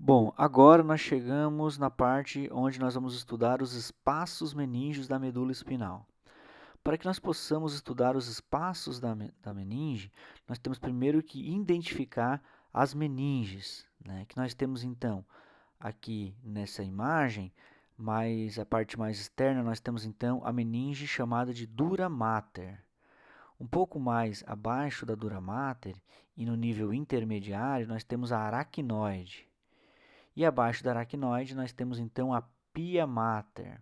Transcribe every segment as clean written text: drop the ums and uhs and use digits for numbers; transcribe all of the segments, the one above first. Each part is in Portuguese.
Bom, agora nós chegamos na parte onde nós vamos estudar os espaços meníngeos da medula espinhal. Para que nós possamos estudar os espaços da meninge, nós temos primeiro que identificar as meninges, né? Que nós temos então aqui nessa imagem, mas a parte mais externa, nós temos então a meninge chamada de dura mater. Um pouco mais abaixo da dura mater e no nível intermediário, nós temos a aracnoide. E abaixo da aracnoide nós temos então a pia mater,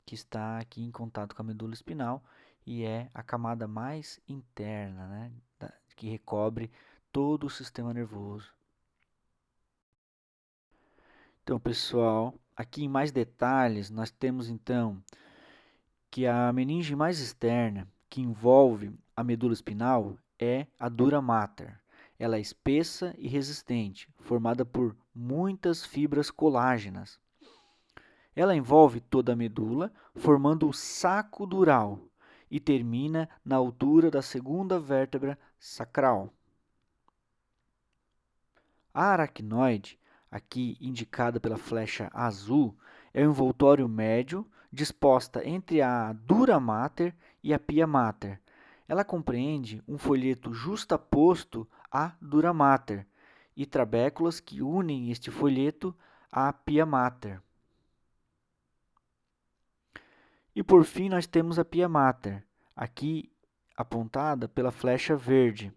que está aqui em contato com a medula espinhal e é a camada mais interna, né, que recobre todo o sistema nervoso. Então, pessoal, aqui em mais detalhes nós temos então que a meninge mais externa, que envolve a medula espinhal, é a dura mater. Ela é espessa e resistente, formada por muitas fibras colágenas. Ela envolve toda a medula, formando o saco dural e termina na altura da segunda vértebra sacral. A aracnoide, aqui indicada pela flecha azul, é um envoltório médio disposta entre a dura mater e a pia mater. Ela compreende um folheto justaposto à dura mater e trabéculas que unem este folheto à pia mater. E por fim nós temos a pia mater, aqui apontada pela flecha verde.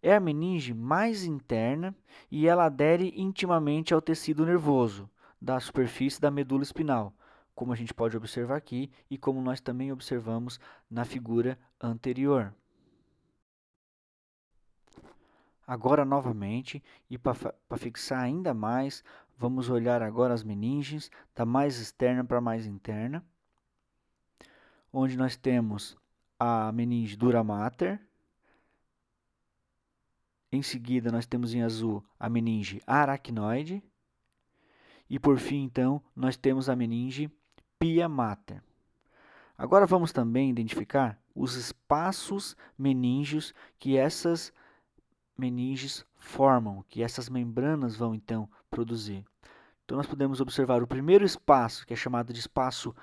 É a meninge mais interna e ela adere intimamente ao tecido nervoso da superfície da medula espinhal, como a gente pode observar aqui e como nós também observamos na figura anterior. Agora novamente, e para fixar ainda mais, vamos olhar agora as meninges da mais externa para a mais interna, onde nós temos a meninge dura mater. Em seguida, nós temos em azul a meninge aracnoide. E por fim, então, nós temos a meninge pia mater. Agora vamos também identificar os espaços meníngeos que essas meninges formam, que essas membranas vão então produzir. Então nós podemos observar o primeiro espaço, que é chamado de espaço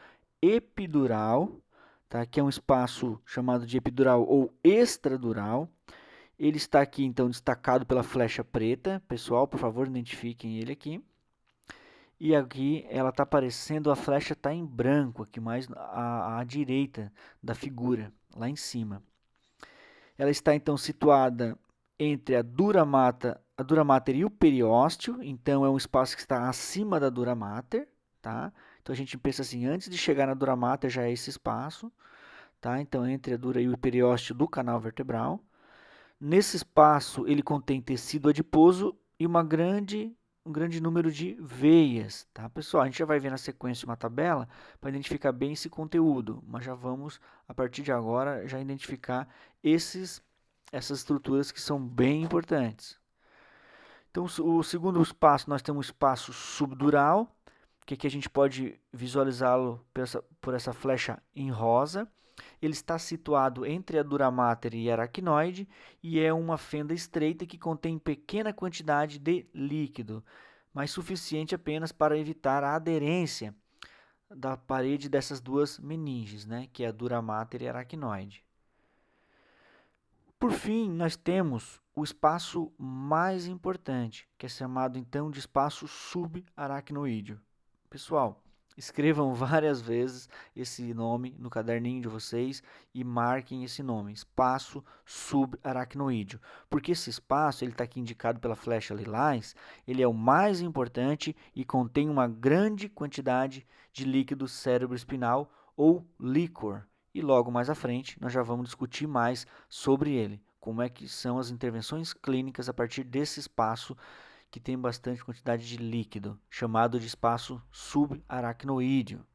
epidural, tá? Que é um espaço chamado de epidural ou extradural. Ele está aqui, então, destacado pela flecha preta. Pessoal, por favor, identifiquem ele aqui. E aqui ela está aparecendo, a flecha está em branco, aqui mais à direita da figura, lá em cima. Ela está, então, situada entre a dura mater e o periósteo. Então, é um espaço que está acima da dura mater. Tá? Então, a gente pensa assim, antes de chegar na dura mater já é esse espaço. Tá? Então, entre a dura e o periósteo do canal vertebral. Nesse espaço, ele contém tecido adiposo e um grande número de veias, tá, pessoal? A gente já vai ver na sequência uma tabela para identificar bem esse conteúdo, mas já vamos, a partir de agora, já identificar essas estruturas que são bem importantes. Então, o segundo espaço, nós temos um espaço subdural, que aqui a gente pode visualizá-lo por essa flecha em rosa. Ele está situado entre a dura mater e a aracnoide e é uma fenda estreita que contém pequena quantidade de líquido, mas suficiente apenas para evitar a aderência da parede dessas duas meninges, né, que é a dura mater e a aracnoide. Por fim, nós temos o espaço mais importante, que é chamado então de espaço subaracnoídeo. Pessoal, escrevam várias vezes esse nome no caderninho de vocês e marquem esse nome, espaço subaracnoídeo, porque esse espaço, ele está aqui indicado pela flecha lilás, ele é o mais importante e contém uma grande quantidade de líquido cerebroespinal ou líquor. E logo mais à frente nós já vamos discutir mais sobre ele, como é que são as intervenções clínicas a partir desse espaço que tem bastante quantidade de líquido, chamado de espaço subaracnoídeo.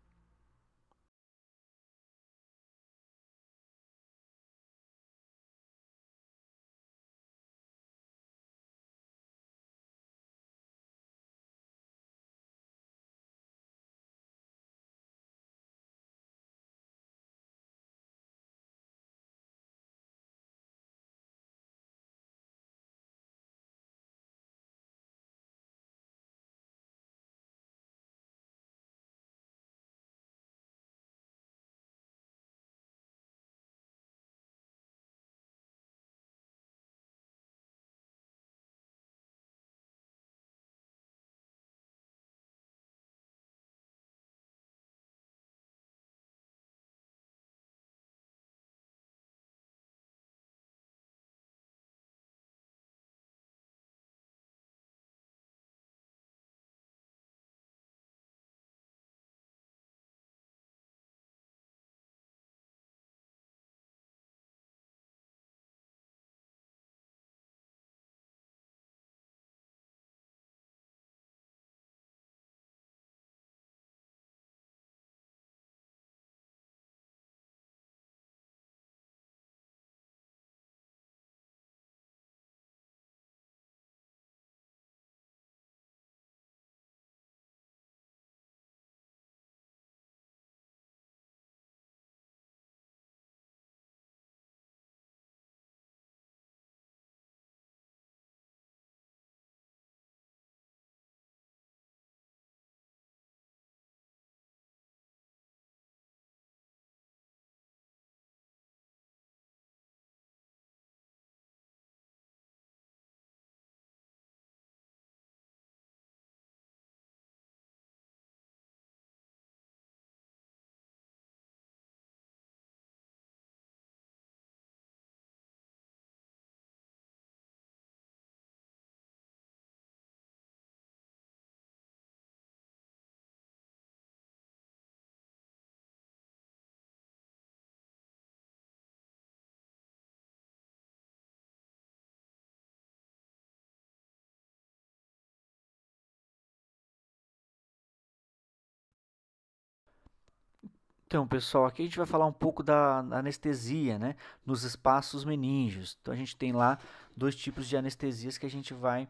Então, pessoal, aqui a gente vai falar um pouco da anestesia, né, nos espaços meníngeos. Então, a gente tem lá dois tipos de anestesias que a gente vai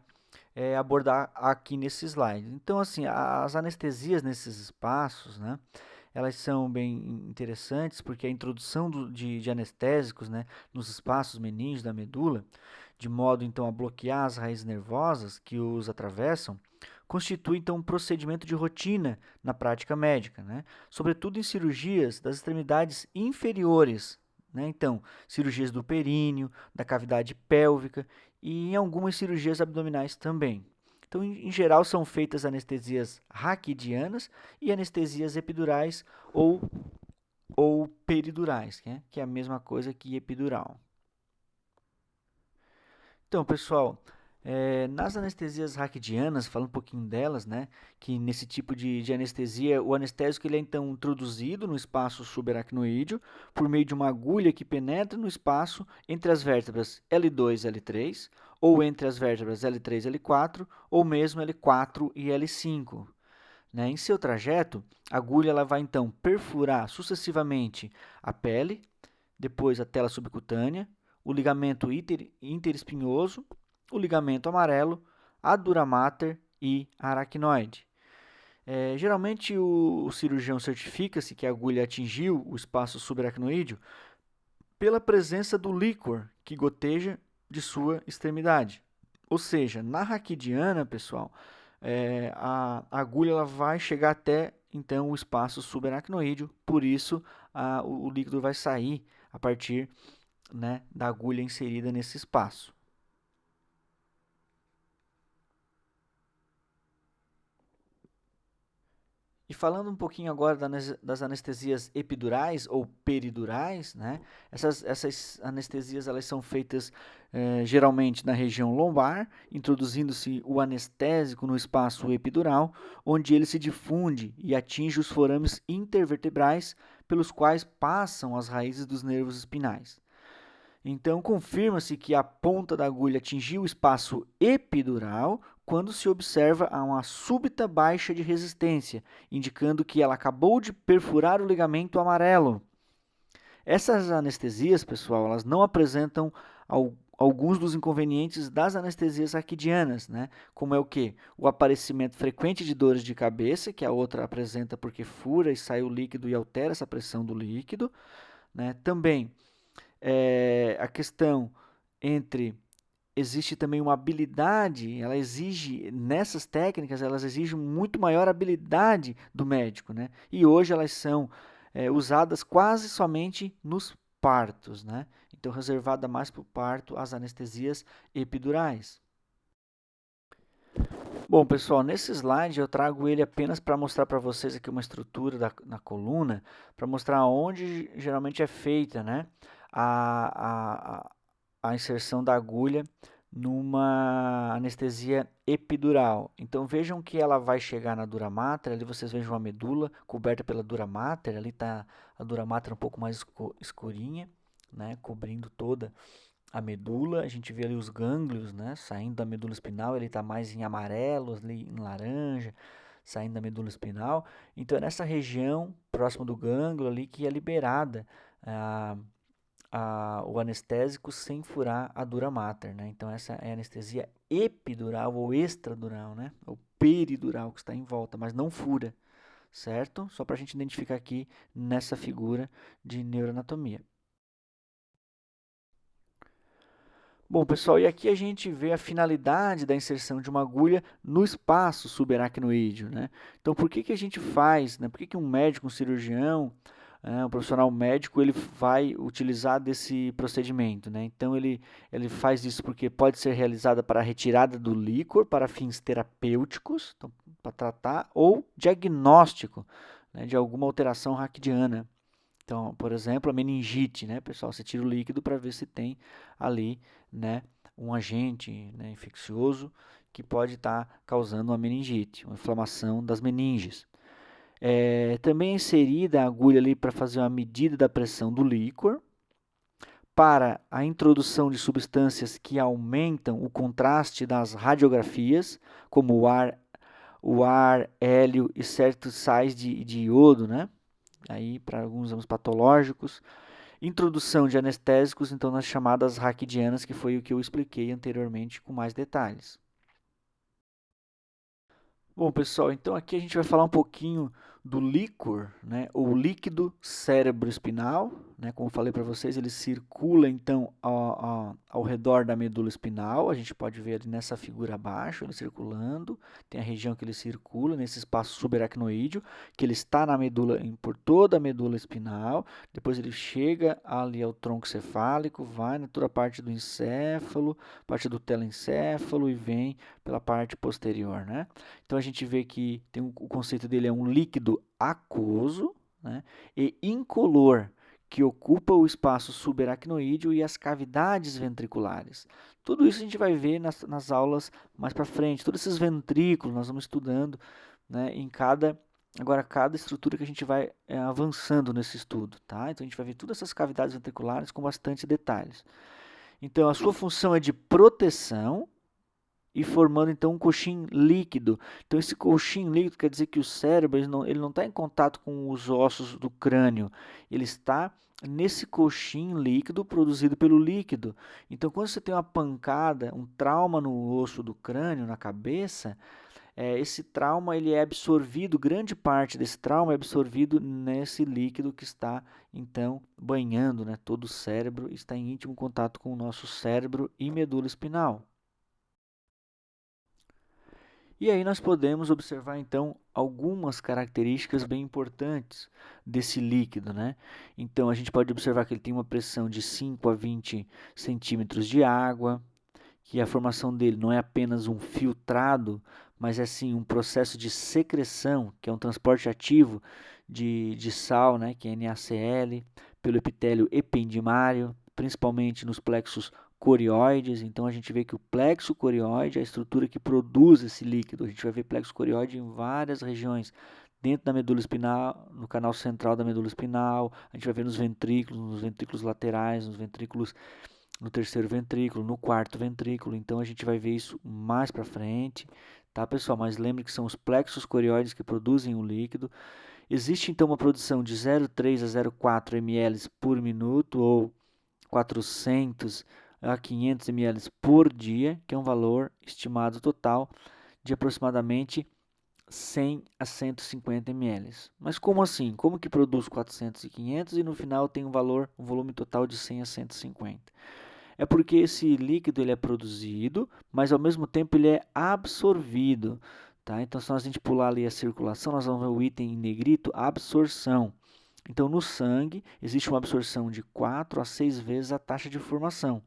abordar aqui nesse slide. Então, assim, as anestesias nesses espaços, né, elas são bem interessantes porque a introdução de anestésicos, né, nos espaços meníngeos da medula, de modo então a bloquear as raízes nervosas que os atravessam, constitui então um procedimento de rotina na prática médica, né? Sobretudo em cirurgias das extremidades inferiores, né? Então, cirurgias do períneo, da cavidade pélvica e em algumas cirurgias abdominais também. Então, em geral, são feitas anestesias raquidianas e anestesias epidurais ou peridurais, né? Que é a mesma coisa que epidural. Então, pessoal, nas anestesias raquidianas, falando um pouquinho delas, né, que nesse tipo de anestesia, o anestésico ele é então introduzido no espaço subaracnoídeo por meio de uma agulha que penetra no espaço entre as vértebras L2 e L3, ou entre as vértebras L3 e L4, ou mesmo L4 e L5. Né? Em seu trajeto, a agulha ela vai então perfurar sucessivamente a pele, depois a tela subcutânea, o ligamento interespinhoso, o ligamento amarelo, a dura mater e a aracnoide. Geralmente o cirurgião certifica-se que a agulha atingiu o espaço subaracnoídeo pela presença do líquor que goteja de sua extremidade. Ou seja, na raquidiana, pessoal, a agulha ela vai chegar até então o espaço subaracnoídeo, por isso o líquido vai sair a partir, né, da agulha inserida nesse espaço. E falando um pouquinho agora das anestesias epidurais ou peridurais, né? Essas anestesias elas são feitas geralmente na região lombar, introduzindo-se o anestésico no espaço epidural, onde ele se difunde e atinge os forames intervertebrais pelos quais passam as raízes dos nervos espinais. Então, confirma-se que a ponta da agulha atingiu o espaço epidural quando se observa uma súbita baixa de resistência, indicando que ela acabou de perfurar o ligamento amarelo. Essas anestesias, pessoal, elas não apresentam alguns dos inconvenientes das anestesias raquidianas, né? Como é o quê? O aparecimento frequente de dores de cabeça, que a outra apresenta porque fura e sai o líquido e altera essa pressão do líquido, né? Também a questão entre existe também uma habilidade, ela exige nessas técnicas, elas exigem muito maior habilidade do médico, né? E hoje elas são usadas quase somente nos partos, né? Então reservada mais para o parto as anestesias epidurais. Bom, pessoal, nesse slide eu trago ele apenas para mostrar para vocês aqui uma estrutura na coluna, para mostrar onde geralmente é feita, né, a inserção da agulha numa anestesia epidural. Então vejam que ela vai chegar na dura mater, ali vocês vejam a medula coberta pela dura mater, ali está a dura mater um pouco mais escurinha, né, cobrindo toda a medula, a gente vê ali os gânglios, né, saindo da medula espinal, ele está mais em amarelo, ali em laranja, saindo da medula espinal. Então é nessa região, próximo do gânglio ali, que é liberada o anestésico sem furar a dura mater, né? Então essa é a anestesia epidural ou extradural, né? Ou peridural que está em volta, mas não fura, certo? Só para a gente identificar aqui nessa figura de neuroanatomia. Bom, pessoal, e aqui a gente vê a finalidade da inserção de uma agulha no espaço subaracnoídeo, né? Então, por que a gente faz, né? Por que um médico, um cirurgião, um profissional médico, ele vai utilizar desse procedimento, né? Então, ele faz isso porque pode ser realizada para a retirada do líquor para fins terapêuticos, então, para tratar, ou diagnóstico, né, de alguma alteração raquidiana. Então, por exemplo, a meningite, né, pessoal? Você tira o líquido para ver se tem ali, né, um agente, né, infeccioso que pode estar causando uma meningite, uma inflamação das meninges. Também é inserida a agulha ali para fazer uma medida da pressão do líquor, para a introdução de substâncias que aumentam o contraste das radiografias, como o ar, hélio e certos sais de iodo, né? aí para alguns exames patológicos. Introdução de anestésicos, então, nas chamadas raquidianas, que foi o que eu expliquei anteriormente com mais detalhes. Bom, pessoal, então aqui a gente vai falar um pouquinho do líquor, né, ou líquido cerebroespinal, né, como eu falei para vocês, ele circula então ao redor da medula espinal, a gente pode ver ali nessa figura abaixo, ele circulando, tem a região que ele circula, nesse espaço subaracnoídeo, que ele está na medula, por toda a medula espinal, depois ele chega ali ao tronco cefálico, vai na toda a parte do encéfalo, parte do telencéfalo e vem pela parte posterior, né? Então a gente vê que o conceito dele é um líquido aquoso, né, e incolor, que ocupa o espaço subaracnoídeo e as cavidades ventriculares. Tudo isso a gente vai ver nas aulas mais para frente. Todos esses ventrículos nós vamos estudando, né, agora cada estrutura que a gente vai avançando nesse estudo, tá? Então a gente vai ver todas essas cavidades ventriculares com bastante detalhes. Então a sua função é de proteção, e formando então um coxim líquido. Então esse coxim líquido quer dizer que o cérebro ele não está em contato com os ossos do crânio, ele está nesse coxim líquido produzido pelo líquido. Então quando você tem uma pancada, um trauma no osso do crânio, na cabeça, esse trauma ele é absorvido, grande parte desse trauma é absorvido nesse líquido que está então banhando, né, todo o cérebro, está em íntimo contato com o nosso cérebro e medula espinal. E aí nós podemos observar então algumas características bem importantes desse líquido, né? Então a gente pode observar que ele tem uma pressão de 5 a 20 centímetros de água, que a formação dele não é apenas um filtrado, mas é sim um processo de secreção, que é um transporte ativo de sal, né, que é NaCl, pelo epitélio ependimário, principalmente nos plexos corioides. Então a gente vê que o plexo corioide é a estrutura que produz esse líquido. A gente vai ver plexo corioide em várias regiões, dentro da medula espinal, no canal central da medula espinal, a gente vai ver nos ventrículos laterais, nos ventrículos, no terceiro ventrículo, no quarto ventrículo. Então a gente vai ver isso mais para frente, tá, pessoal? Mas lembre que são os plexos corioides que produzem o líquido. Existe então uma produção de 0,3 a 0,4 ml por minuto ou 400 a 500 ml por dia, que é um valor estimado total de aproximadamente 100 a 150 ml. Mas como assim? Como que produz 400 e 500 e no final tem um volume total de 100 a 150? É porque esse líquido ele é produzido, mas ao mesmo tempo ele é absorvido. Tá? Então, se a gente pular ali a circulação, nós vamos ver o item em negrito, absorção. Então, no sangue, existe uma absorção de 4 a 6 vezes a taxa de formação.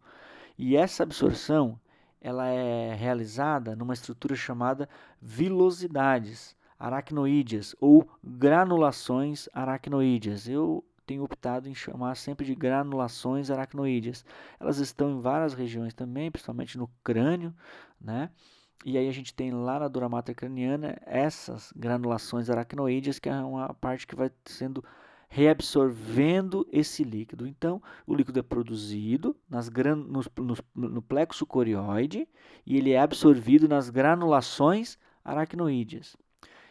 E essa absorção ela é realizada numa estrutura chamada vilosidades aracnoídeas ou granulações aracnoídeas. Eu tenho optado em chamar sempre de granulações aracnoídeas. Elas estão em várias regiões também, principalmente no crânio, né? E aí a gente tem lá na dura mater craniana essas granulações aracnoídeas, que é uma parte que vai sendo reabsorvendo esse líquido. Então, o líquido é produzido no plexo corioide e ele é absorvido nas granulações aracnoídeas.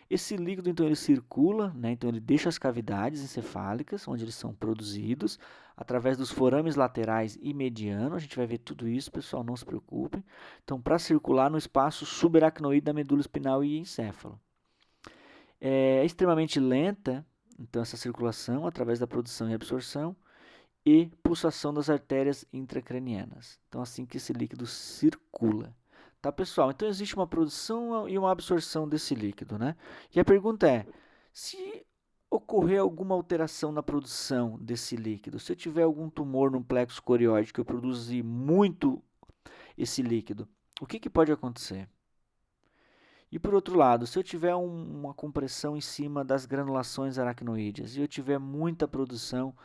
Esse líquido, então, ele circula, né? Então ele deixa as cavidades encefálicas, onde eles são produzidos, através dos forames laterais e mediano. A gente vai ver tudo isso, pessoal, não se preocupem. Então, para circular no espaço subaracnoide da medula espinal e encéfalo. É extremamente lenta, então, essa circulação, através da produção e absorção, e pulsação das artérias intracranianas. Então, assim que esse líquido circula. Tá, pessoal? Então, existe uma produção e uma absorção desse líquido, né? E a pergunta é, se ocorrer alguma alteração na produção desse líquido, se eu tiver algum tumor no plexo corioide que eu produzi muito esse líquido, o que pode acontecer? E por outro lado, se eu tiver uma compressão em cima das granulações aracnoídeas e eu tiver muita produção,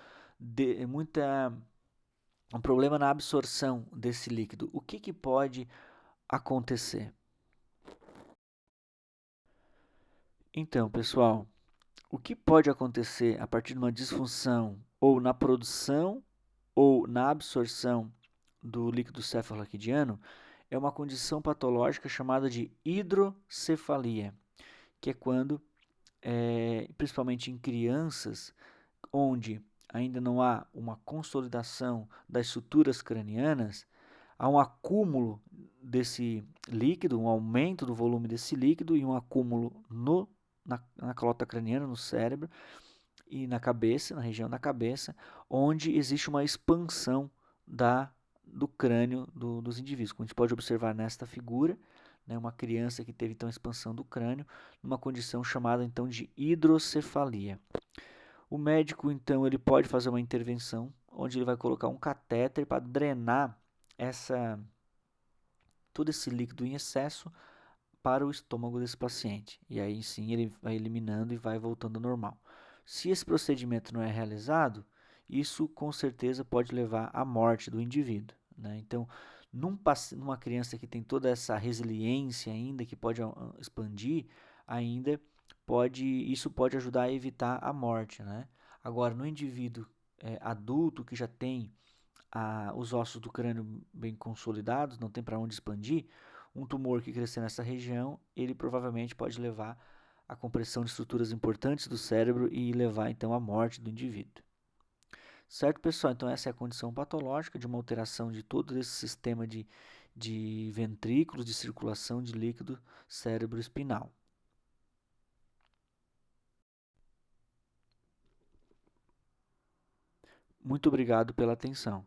um problema na absorção desse líquido, o que pode acontecer? Então, pessoal, o que pode acontecer a partir de uma disfunção ou na produção ou na absorção do líquido cefalorraquidiano é uma condição patológica chamada de hidrocefalia, que é quando, principalmente em crianças, onde ainda não há uma consolidação das estruturas cranianas, há um acúmulo desse líquido, um aumento do volume desse líquido e um acúmulo na calota craniana, no cérebro e na cabeça, na região da cabeça, onde existe uma expansão do crânio dos indivíduos. Como a gente pode observar nesta figura, né, uma criança que teve então expansão do crânio, numa condição chamada então de hidrocefalia. O médico então ele pode fazer uma intervenção onde ele vai colocar um catéter para drenar todo esse líquido em excesso para o estômago desse paciente. E aí sim ele vai eliminando e vai voltando ao normal. Se esse procedimento não é realizado, isso com certeza pode levar à morte do indivíduo, né? Então, numa criança que tem toda essa resiliência ainda, que pode expandir, ainda isso pode ajudar a evitar a morte, né? Agora, no indivíduo adulto que já tem os ossos do crânio bem consolidados, não tem para onde expandir, um tumor que crescer nessa região, ele provavelmente pode levar à compressão de estruturas importantes do cérebro e levar então à morte do indivíduo. Certo, pessoal? Então essa é a condição patológica de uma alteração de todo esse sistema de ventrículos, de circulação de líquido cérebro-espinal. Muito obrigado pela atenção.